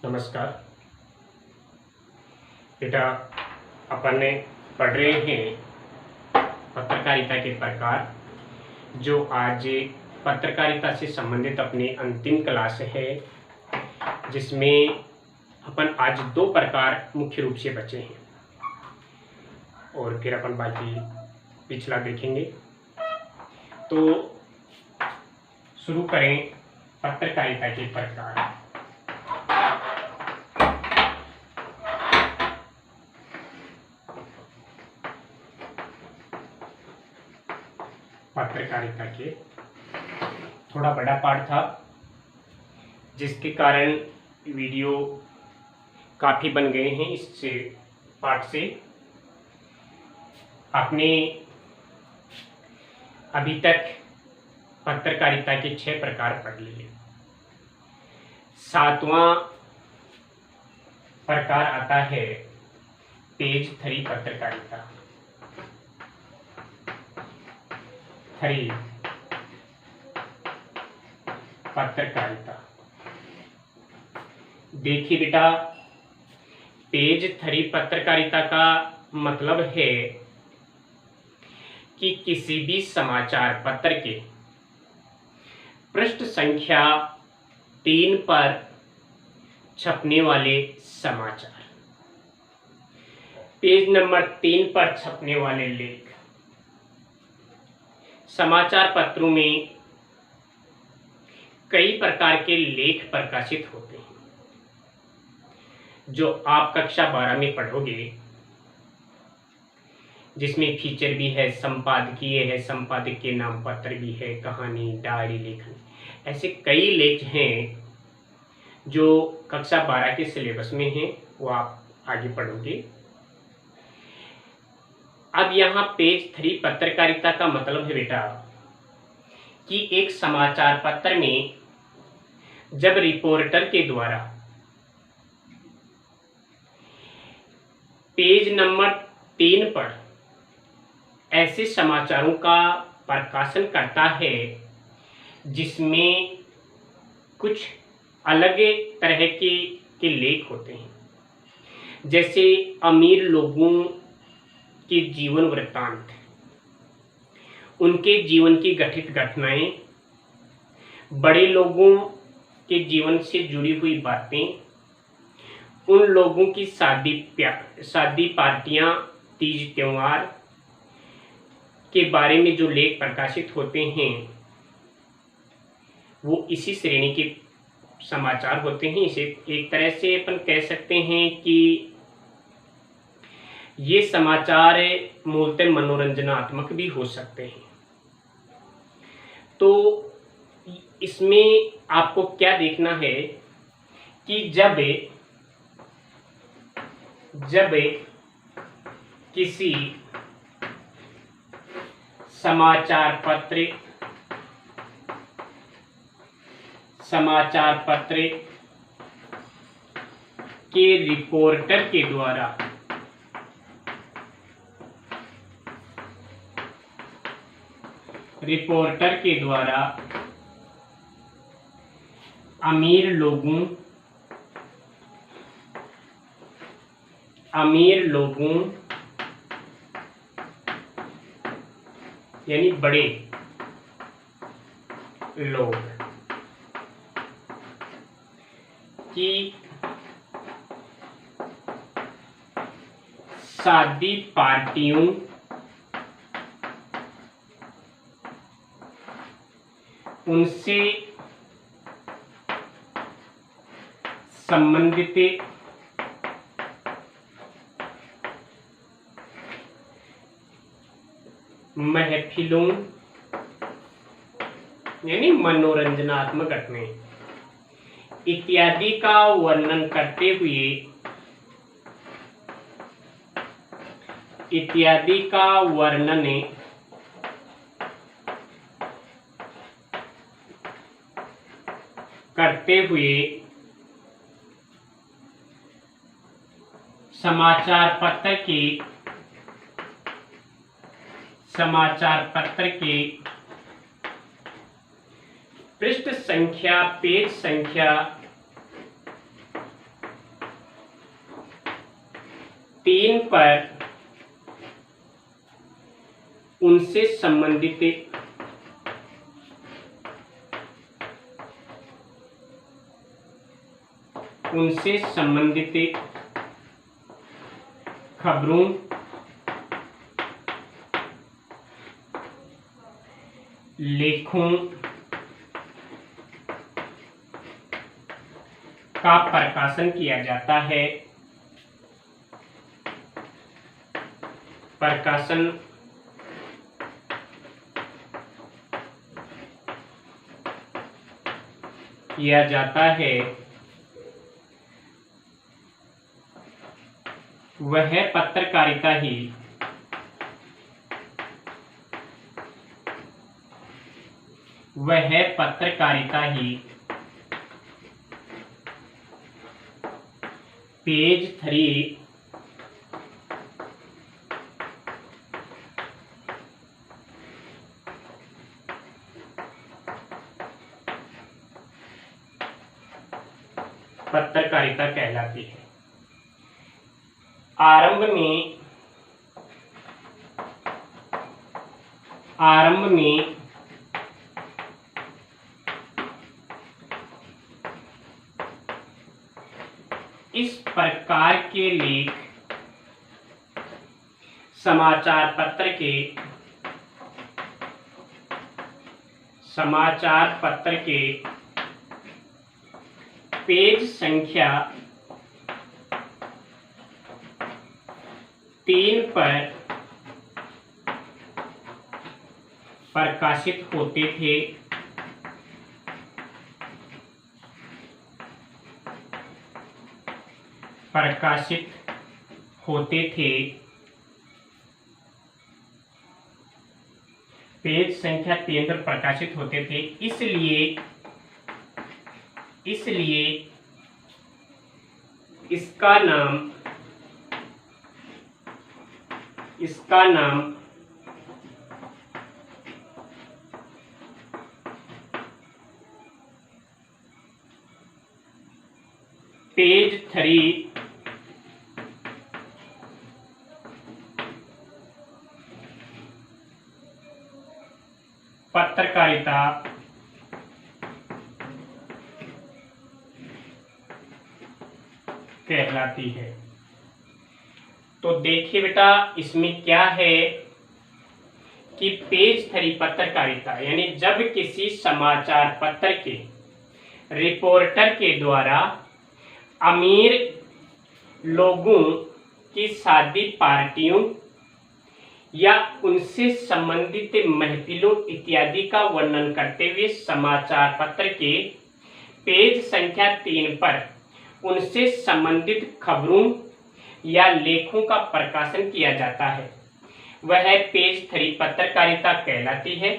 नमस्कार बेटा, अपन ने पढ़ रहे हैं पत्रकारिता के प्रकार। जो आज पत्रकारिता से संबंधित अपनी अंतिम क्लास है, जिसमें अपन आज 2 प्रकार मुख्य रूप से बचे हैं और फिर अपन बाकी पिछला देखेंगे। तो शुरू करें पत्रकारिता के प्रकार। पत्रकारिता के थोड़ा बड़ा पाठ था, जिसके कारण वीडियो काफ़ी बन गए हैं। इस पाठ से आपने अभी तक पत्रकारिता के 6 प्रकार पढ़ लिए। 7वां प्रकार आता है पेज 3 पत्रकारिता। 3 पत्रकारिता। देखिए बेटा, पेज 3 पत्रकारिता का मतलब है कि किसी भी समाचार पत्र के पृष्ठ संख्या 3 पर छपने वाले समाचार, पेज नंबर 3 पर छपने वाले लेख। समाचार पत्रों में कई प्रकार के लेख प्रकाशित होते हैं, जो आप कक्षा 12 में पढ़ोगे, जिसमें फीचर भी है, संपादकीय है, संपादक के नाम पत्र भी है, कहानी, डायरी, लेखन, ऐसे कई लेख हैं जो कक्षा 12 के सिलेबस में हैं, वो आप आगे पढ़ोगे। अब यहाँ पेज 3 पत्रकारिता का मतलब है बेटा कि एक समाचार पत्र में जब रिपोर्टर के द्वारा पेज नंबर 3 पर ऐसे समाचारों का प्रकाशन करता है जिसमें कुछ अलग तरह के लेख होते हैं, जैसे अमीर लोगों के जीवन वृत्तांत, उनके जीवन की घटित घटनाएं, बड़े लोगों के जीवन से जुड़ी हुई बातें, उन लोगों की शादी पार्टियां, तीज त्योहार के बारे में जो लेख प्रकाशित होते हैं, वो इसी श्रेणी के समाचार होते हैं। इसे एक तरह से अपन कह सकते हैं कि ये समाचार मूलतः मनोरंजनात्मक भी हो सकते हैं। तो इसमें आपको क्या देखना है कि जब किसी समाचार पत्र के रिपोर्टर के द्वारा अमीर लोगों यानी बड़े लोग की शादी पार्टियों, उनसे संबंधित महफिलों यानी मनोरंजनात्मक घटनाएं इत्यादि का वर्णन करते हुए समाचार पत्र के पृष्ठ संख्या, पेज संख्या 3 पर उनसे संबंधित खबरों लेखों का प्रकाशन किया जाता है। प्रकाशन किया जाता है वह पत्रकारिता ही पेज 3 पत्रकारिता कहलाती है। आरंभ में इस प्रकार के लेख समाचार पत्र के पेज संख्या 3 पर प्रकाशित होते थे। पेज संख्या 3 पर प्रकाशित होते थे। इसलिए इसका नाम पेज 3 पत्रकारिता कहलाती है। तो देखिए बेटा, इसमें क्या है कि पेज 3 पत्रकारिता यानी जब किसी समाचार पत्र के रिपोर्टर के द्वारा अमीर लोगों की शादी पार्टियों या उनसे संबंधित महफिलों इत्यादि का वर्णन करते हुए समाचार पत्र के पेज संख्या 3 पर उनसे संबंधित खबरों या लेखों का प्रकाशन किया जाता है, वह पेज 3 पत्रकारिता कहलाती है।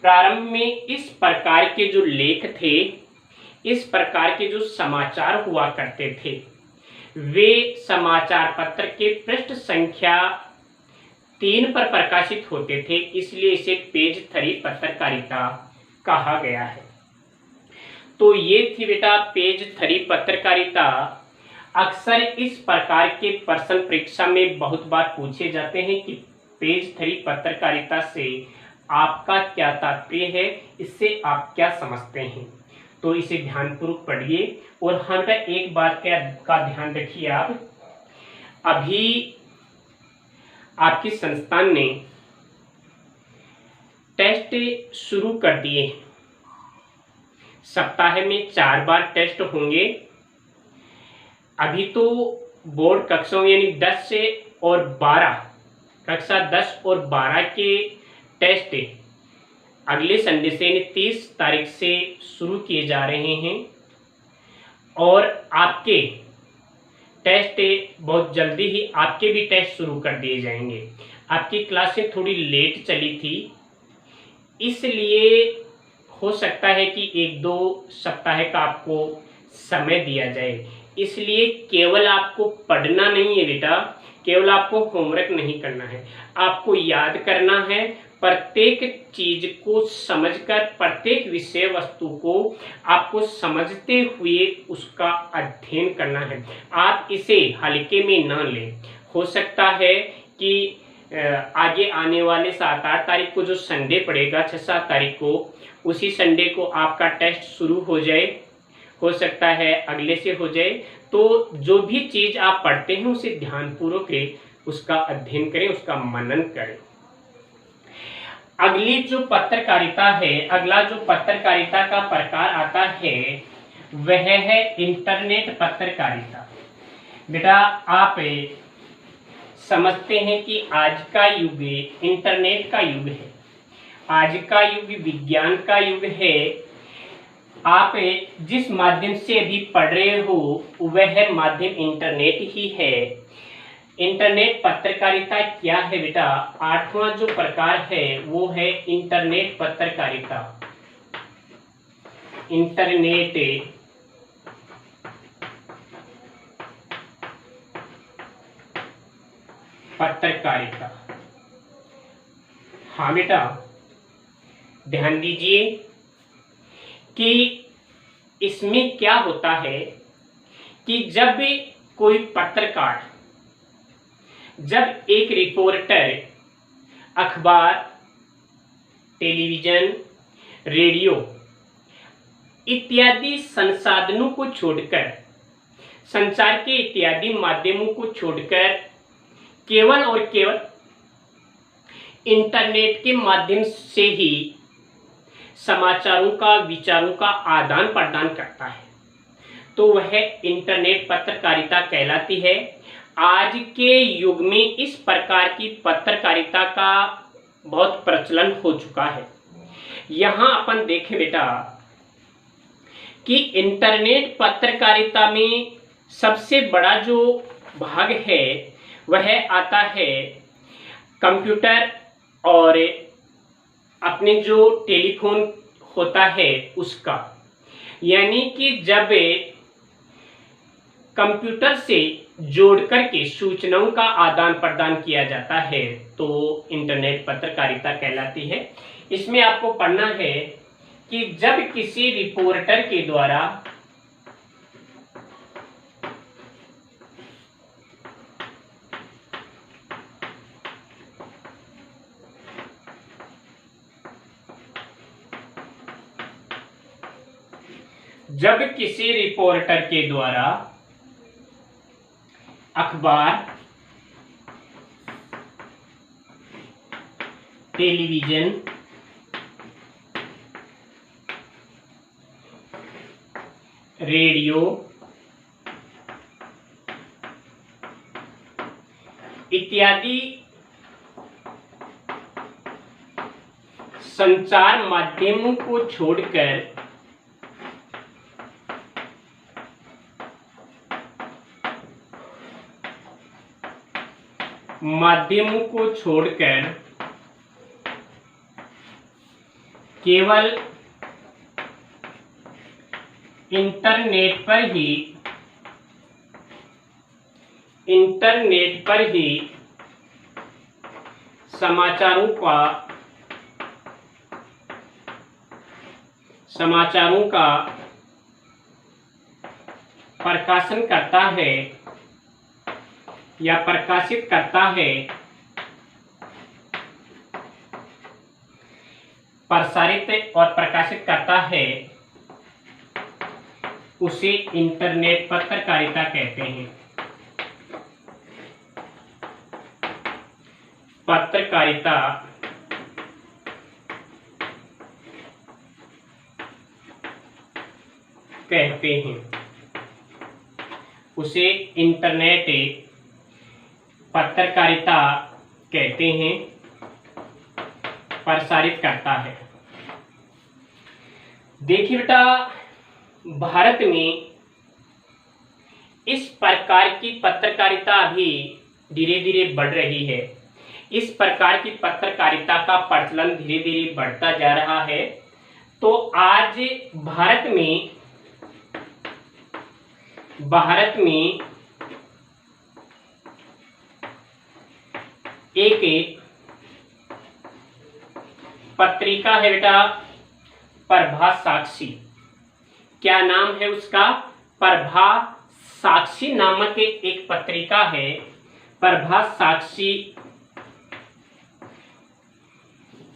प्रारंभ में इस प्रकार के जो लेख थे, इस प्रकार के जो समाचार हुआ करते थे, वे समाचार पत्र के पृष्ठ संख्या 3 पर प्रकाशित होते थे, इसलिए इसे पेज 3 पत्रकारिता कहा गया है। तो ये थी बेटा पेज 3 पत्रकारिता। अक्सर इस प्रकार के प्रश्न परीक्षा में बहुत बार पूछे जाते हैं कि पेज 3 पत्रकारिता से आपका क्या तात्पर्य है, इससे आप क्या समझते हैं। तो इसे ध्यानपूर्वक पढ़िए। और हाँ बेटा, एक बात का ध्यान रखिए, आप अभी आपकी संस्थान ने टेस्ट शुरू कर दिए हैं। सप्ताह में 4 बार टेस्ट होंगे। अभी तो बोर्ड कक्षाओं यानी 10 से और 12, कक्षा 10 और 12 के टेस्ट अगले संडे से यानी 30 तारीख से शुरू किए जा रहे हैं। और आपके टेस्ट बहुत जल्दी ही आपके भी टेस्ट शुरू कर दिए जाएंगे। आपकी क्लासें थोड़ी लेट चली थी, इसलिए हो सकता है कि 1-2 सप्ताह का आपको समय दिया जाए। इसलिए केवल आपको पढ़ना नहीं है बेटा, केवल आपको होमवर्क नहीं करना है, आपको याद करना है। प्रत्येक चीज को समझकर, प्रत्येक विषय वस्तु को आपको समझते हुए उसका अध्ययन करना है। आप इसे हल्के में ना लें। हो सकता है कि आगे आने वाले 7-8 तारीख को जो संडे पड़ेगा, 6-7 तारीख को, उसी संडे को आपका टेस्ट शुरू हो जाए, हो सकता है अगले से हो जाए। तो जो भी चीज़ आप पढ़ते हैं उसे ध्यानपूर्वक उसका अध्ययन करें, उसका मनन करें। अगला जो पत्रकारिता का प्रकार आता है वह है इंटरनेट पत्रकारिता। बेटा आप समझते हैं कि आज का युग इंटरनेट का युग है, आज का युग विज्ञान का युग है। आप जिस माध्यम से अभी पढ़ रहे हो वह माध्यम इंटरनेट ही है। इंटरनेट पत्रकारिता क्या है बेटा? 8वां जो प्रकार है वो है इंटरनेट पत्रकारिता। इंटरनेट पत्रकारिता। हाँ बेटा, ध्यान दीजिए कि इसमें क्या होता है कि जब भी कोई पत्रकार, जब एक रिपोर्टर अखबार, टेलीविज़न, रेडियो इत्यादि संसाधनों को छोड़कर, संचार के इत्यादि माध्यमों को छोड़कर केवल और केवल इंटरनेट के माध्यम से ही समाचारों का, विचारों का आदान प्रदान करता है, तो वह इंटरनेट पत्रकारिता कहलाती है। आज के युग में इस प्रकार की पत्रकारिता का बहुत प्रचलन हो चुका है। यहाँ अपन देखें बेटा कि इंटरनेट पत्रकारिता में सबसे बड़ा जो भाग है वह आता है कंप्यूटर और अपने जो टेलीफोन होता है उसका। यानी कि जब कंप्यूटर से जोड़ करके सूचनाओं का आदान प्रदान किया जाता है तो इंटरनेट पत्रकारिता कहलाती है। इसमें आपको पढ़ना है कि जब किसी रिपोर्टर के द्वारा अखबार, टेलीविज़न, रेडियो इत्यादि संचार माध्यमों को छोड़कर केवल इंटरनेट पर ही समाचारों का प्रकाशन करता है या प्रकाशित करता है, प्रसारित और प्रकाशित करता है, उसे इंटरनेट पत्रकारिता कहते हैं। पत्रकारिता कहते हैं, उसे इंटरनेट पत्रकारिता कहते हैं, प्रसारित करता है। देखिए बेटा, भारत में इस प्रकार की पत्रकारिता अभी धीरे धीरे बढ़ रही है। इस प्रकार की पत्रकारिता का प्रचलन धीरे धीरे बढ़ता जा रहा है। तो आज भारत में एक पत्रिका है बेटा, प्रभा साक्षी। क्या नाम है उसका? प्रभा साक्षी नामक एक पत्रिका है। प्रभा साक्षी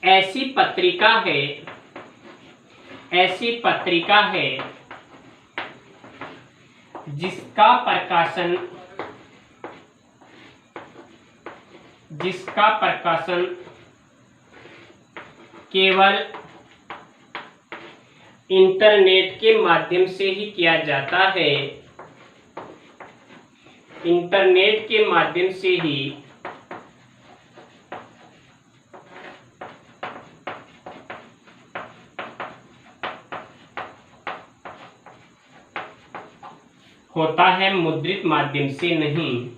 ऐसी पत्रिका है जिसका प्रकाशन केवल इंटरनेट के माध्यम से ही किया जाता है। इंटरनेट के माध्यम से ही होता है, मुद्रित माध्यम से नहीं,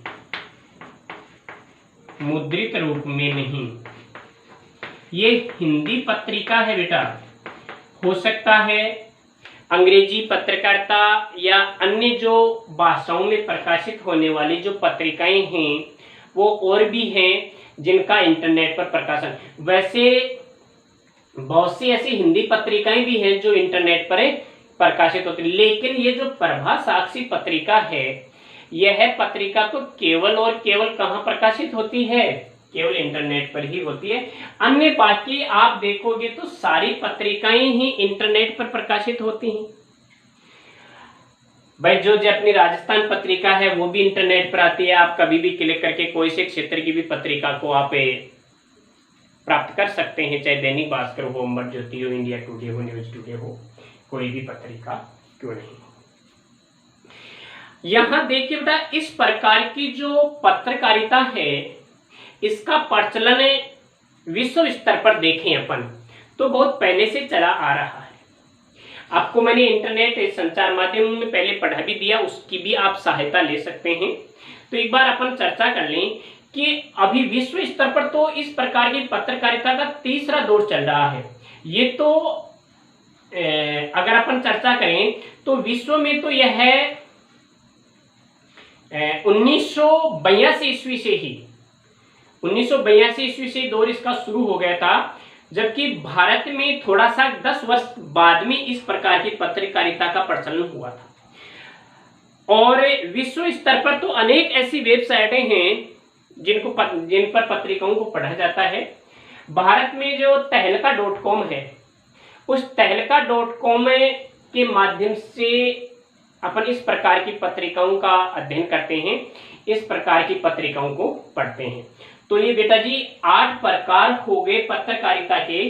मुद्रित रूप में नहीं। ये हिंदी पत्रिका है बेटा, हो सकता है अंग्रेजी पत्रकारिता या अन्य जो भाषाओं में प्रकाशित होने वाली जो पत्रिकाएं हैं वो और भी हैं जिनका इंटरनेट पर प्रकाशन। वैसे बहुत सी ऐसी हिंदी पत्रिकाएं भी हैं जो इंटरनेट पर प्रकाशित होती, लेकिन ये जो प्रभा साक्षी पत्रिका है, यह पत्रिका तो केवल और केवल कहाँ प्रकाशित होती है, केवल इंटरनेट पर ही होती है। अन्य बाकी आप देखोगे तो सारी पत्रिकाएं ही इंटरनेट पर प्रकाशित होती हैं। भाई जो अपनी राजस्थान पत्रिका है वो भी इंटरनेट पर आती है, आप कभी भी क्लिक करके कोई से क्षेत्र की भी पत्रिका को आप प्राप्त कर सकते हैं, चाहे दैनिक भास्कर हो, अमर ज्योति हो, इंडिया टुडे हो, न्यूज टुडे हो, कोई भी पत्रिका क्यों नहीं। यहां देखिए बेटा, इस प्रकार की जो पत्रकारिता है इसका प्रचलन विश्व स्तर पर देखें अपन तो बहुत पहले से चला आ रहा है। आपको मैंने इंटरनेट संचार माध्यम में पहले पढ़ा भी दिया, उसकी भी आप सहायता ले सकते हैं। तो एक बार अपन चर्चा कर लें कि अभी विश्व स्तर पर तो इस प्रकार की पत्रकारिता का तीसरा दौर चल रहा है। ये तो अगर अपन चर्चा करें तो विश्व में तो यह 1982 ईस्वी से ही 1982 ईस्वी से दौर इसका शुरू हो गया था, जबकि भारत में थोड़ा सा 10 वर्ष बाद में इस प्रकार की पत्रकारिता का प्रचलन हुआ था। और विश्व स्तर पर तो अनेक ऐसी वेबसाइटें हैं जिन पर पत्रिकाओं को पढ़ा जाता है। भारत में जो तहलका.com है, उस तहलका.com के माध्यम से अपन इस प्रकार की पत्रिकाओं का अध्ययन करते हैं, इस प्रकार की पत्रिकाओं को पढ़ते हैं। तो ये बेटा जी 8 प्रकार हो गए पत्रकारिता के,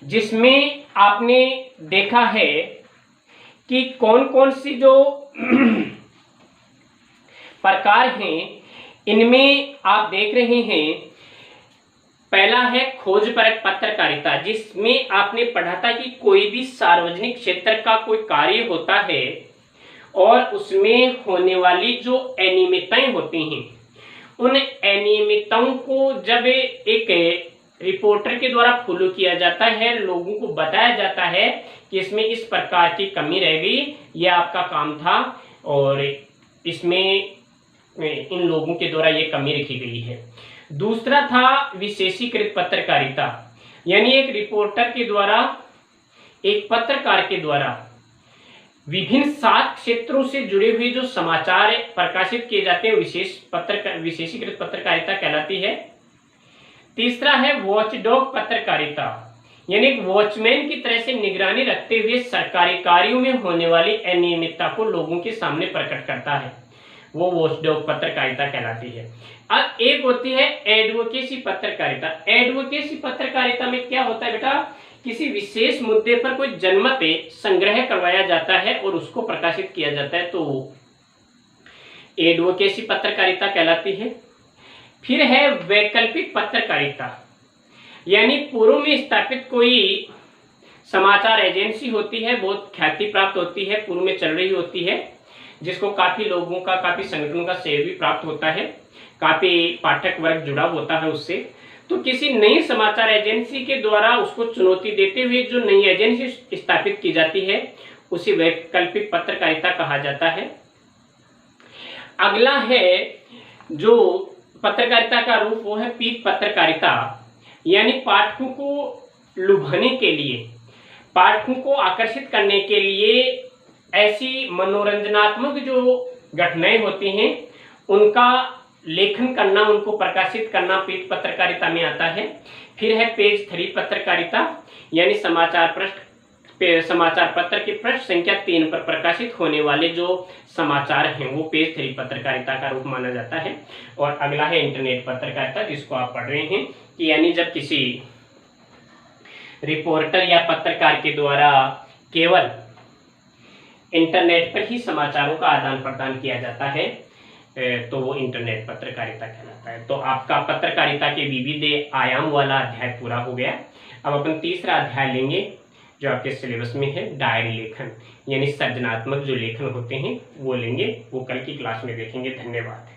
जिसमें आपने देखा है कि कौन कौन सी जो प्रकार हैं, इनमें आप देख रहे हैं। पहला है खोजपरक पत्रकारिता, जिसमें आपने पढ़ा था कि कोई भी सार्वजनिक क्षेत्र का कोई कार्य होता है और उसमें होने वाली जो अनियमितताएं होती हैं, उन अनियमितताओं को जब एक रिपोर्टर के द्वारा फॉलो किया जाता है, लोगों को बताया जाता है कि इसमें इस प्रकार की कमी रह गई, यह आपका काम था और इसमें इन लोगों के द्वारा ये कमी रखी गई है। दूसरा था विशेषीकृत पत्रकारिता, यानी एक रिपोर्टर के द्वारा, एक पत्रकार के द्वारा विभिन्न 7 क्षेत्रों से जुड़े हुए जो समाचार प्रकाशित किए जाते हैं, विशेषीकृत पत्रकारिता कहलाती है। तीसरा है वॉचडॉग पत्रकारिता, यानी एक वॉचमैन की तरह से निगरानी रखते हुए सरकारी कार्यों में होने वाली अनियमितता को लोगों के सामने प्रकट करता है, वो वॉचडॉग पत्रकारिता कहलाती है। अब एक होती है एडवोकेसी पत्रकारिता। एडवोकेसी पत्रकारिता में क्या होता है बेटा, किसी विशेष मुद्दे पर कोई जनमत संग्रह करवाया जाता है और उसको प्रकाशित किया जाता है, तो एडवोकेसी पत्रकारिता कहलाती है। फिर है वैकल्पिक पत्रकारिता, यानी पूर्व में स्थापित कोई समाचार एजेंसी होती है, बहुत ख्याति प्राप्त होती है, पूर्व में चल रही होती है, जिसको काफी लोगों का, काफी संगठनों का सहयोग भी प्राप्त होता है, काफी पाठक वर्ग जुड़ा होता है उससे। तो किसी नई समाचार एजेंसी के द्वारा उसको चुनौती देते हुए जो नई एजेंसी स्थापित की जाती है, उसे वैकल्पिक पत्रकारिता कहा जाता है। अगला है जो पत्रकारिता का रूप, वो है पीक पत्रकारिता, यानी पाठकों को लुभाने के लिए, पाठकों को आकर्षित करने के लिए ऐसी मनोरंजनात्मक जो घटनाएं होती हैं उनका लेखन करना, उनको प्रकाशित करना पेज पत्रकारिता में आता है। फिर है पेज 3 पत्रकारिता, यानी समाचार पत्र के पृष्ठ संख्या 3 पर प्रकाशित होने वाले जो समाचार हैं वो पेज 3 पत्रकारिता का रूप माना जाता है। और अगला है इंटरनेट पत्रकारिता, जिसको आप पढ़ रहे हैं कि यानी जब किसी रिपोर्टर या पत्रकार के द्वारा केवल इंटरनेट पर ही समाचारों का आदान प्रदान किया जाता है तो वो इंटरनेट पत्रकारिता कहलाता है। तो आपका पत्रकारिता के विविध आयाम वाला अध्याय पूरा हो गया। अब अपन तीसरा अध्याय लेंगे जो आपके सिलेबस में है, डायरी लेखन, यानी सृजनात्मक जो लेखन होते हैं वो लेंगे, वो कल की क्लास में देखेंगे। धन्यवाद।